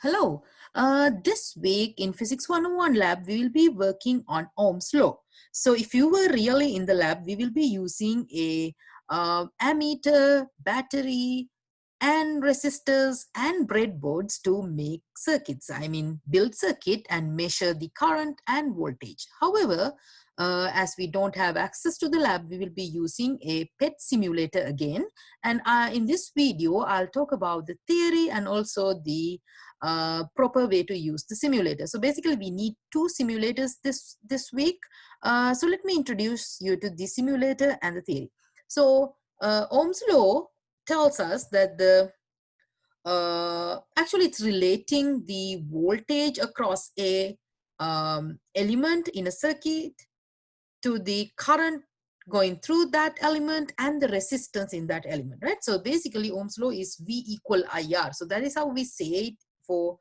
Hello. This week in Physics 101 lab, we will be working on Ohm's law. So if you were really in the lab, we will be using a ammeter, battery, and resistors and breadboards to make circuits. I mean, build circuit and measure the current and voltage. However, as we don't have access to the lab, we will be using a PET simulator again. And in this video, I'll talk about the theory and also the proper way to use the simulator. So basically we need two simulators this week. So let me introduce you to the simulator and the theory. So Ohm's law tells us that the actually it's relating the voltage across a element in a circuit to the current going through that element and the resistance in that element, right? So basically Ohm's law is V equal IR. So that is how we say it for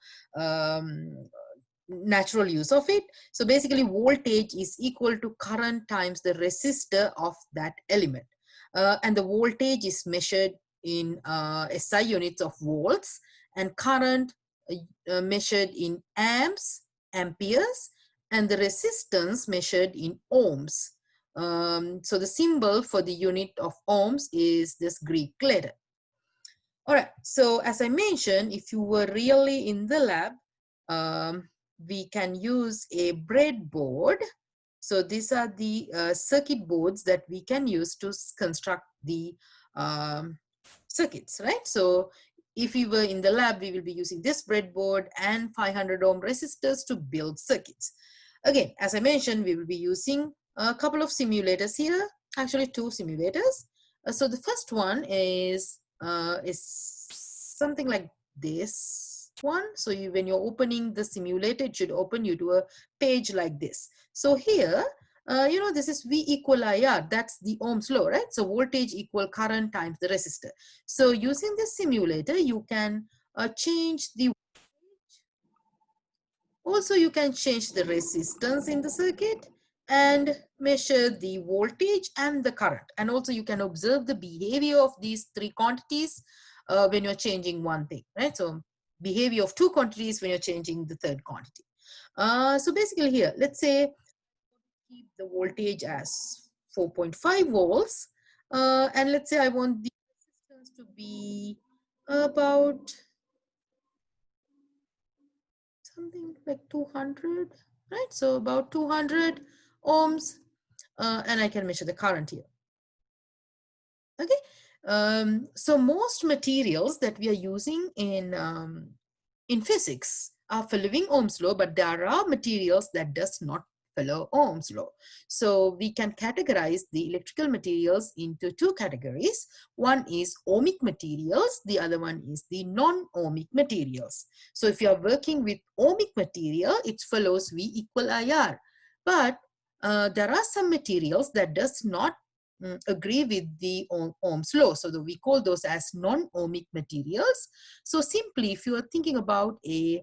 natural use of it. So basically voltage is equal to current times the resistor of that element. And the voltage is measured in SI units of volts, and current measured in amps, amperes, and the resistance measured in ohms. So the symbol for the unit of ohms is this Greek letter. All right, so as I mentioned, if you were really in the lab, we can use a breadboard. So these are the circuit boards that we can use to construct the circuits, right? So if we were in the lab, we will be using this breadboard and 500 ohm resistors to build circuits. Again, as I mentioned, we will be using a couple of simulators here, actually two simulators. So the first one is something like this one. So when you're opening the simulator, it should open you to a page like this. So here, this is V equal IR. That's the Ohm's law, right? So voltage equal current times the resistor. So using this simulator, you can change the voltage. Also, you can change the resistance in the circuit and measure the voltage and the current. And also you can observe the behavior of these three quantities when you're changing one thing, right? So behavior of two quantities when you're changing the third quantity. So basically here, let's say keep the voltage as 4.5 volts. And let's say I want the resistance to be about something like 200, right? So about 200 ohms, and I can measure the current here. Okay, so most materials that we are using in physics are following Ohm's law, but there are materials that does not follow Ohm's law. So we can categorize the electrical materials into two categories. One is ohmic materials, the other one is the non-ohmic materials. So if you are working with ohmic material, it follows V equal IR. But there are some materials that does not agree with the Ohm's law. So we call those as non-ohmic materials. So simply, if you are thinking about a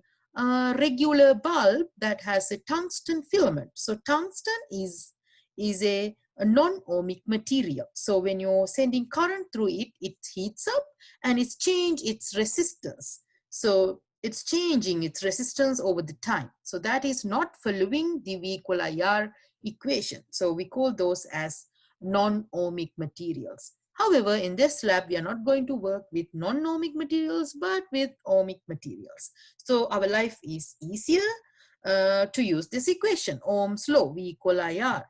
regular bulb that has a tungsten filament. So tungsten is a non-ohmic material. So when you're sending current through it, it heats up and it's changed its resistance. So it's changing its resistance over the time. So that is not following the V equal IR equation. So we call those as non-ohmic materials. However, in this lab, we are not going to work with non-ohmic materials, but with ohmic materials. So our life is easier to use this equation, Ohm's law, V equal IR.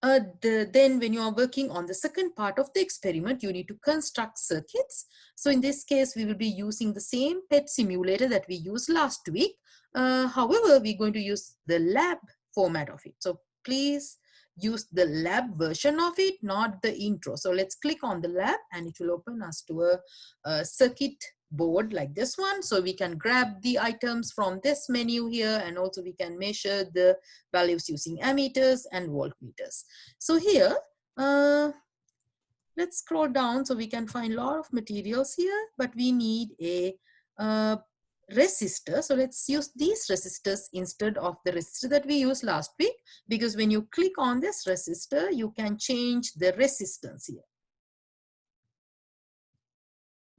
Then when you are working on the second part of the experiment, you need to construct circuits. So in this case, we will be using the same PET simulator that we used last week. However, we're going to use the lab format of it. So please use the lab version of it, not the intro. So let's click on the lab and it will open us to a circuit board like this one. So we can grab the items from this menu here, and also we can measure the values using ammeters and voltmeters. So here, let's scroll down so we can find a lot of materials here, but we need a resistor. So let's use these resistors instead of the resistor that we used last week, because when you click on this resistor, you can change the resistance here.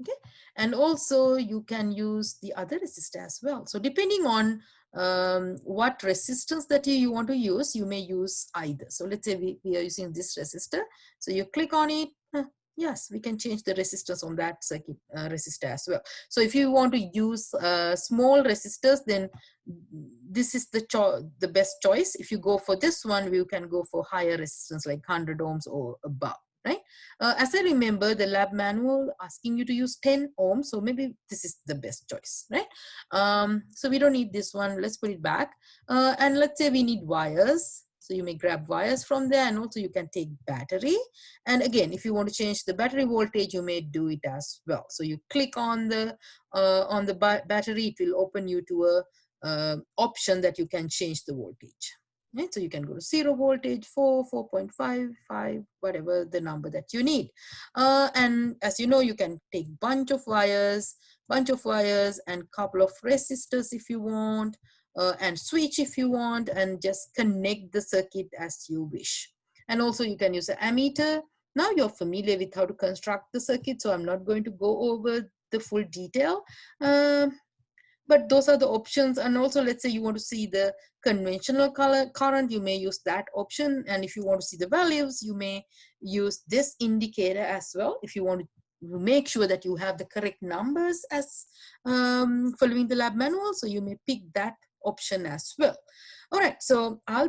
Okay, and also you can use the other resistor as well. So depending on what resistance that you want to use, you may use either. So let's say we are using this resistor. So you click on it. Yes, we can change the resistance on that circuit resistor as well. So if you want to use small resistors, then this is the best choice. If you go for this one, we can go for higher resistance like 100 ohms or above, right? As I remember, the lab manual asking you to use 10 ohms, so maybe this is the best choice, right? So we don't need this one. Let's put it back. And let's say we need wires. So you may grab wires from there, and also you can take battery. And again, if you want to change the battery voltage, you may do it as well. So you click on the battery, it will open you to a option that you can change the voltage. Right? So you can go to 0 voltage, 4, 4.5, 5, whatever the number that you need. And as you know, you can take bunch of wires and couple of resistors if you want, and switch if you want, and just connect the circuit as you wish. And also you can use an ammeter. Now you're familiar with how to construct the circuit, so I'm not going to go over the full detail. But those are the options. And also, let's say you want to see the conventional current, you may use that option. And if you want to see the values, you may use this indicator as well. If you want to make sure that you have the correct numbers as following the lab manual, so you may pick that option as well. All right, so I'll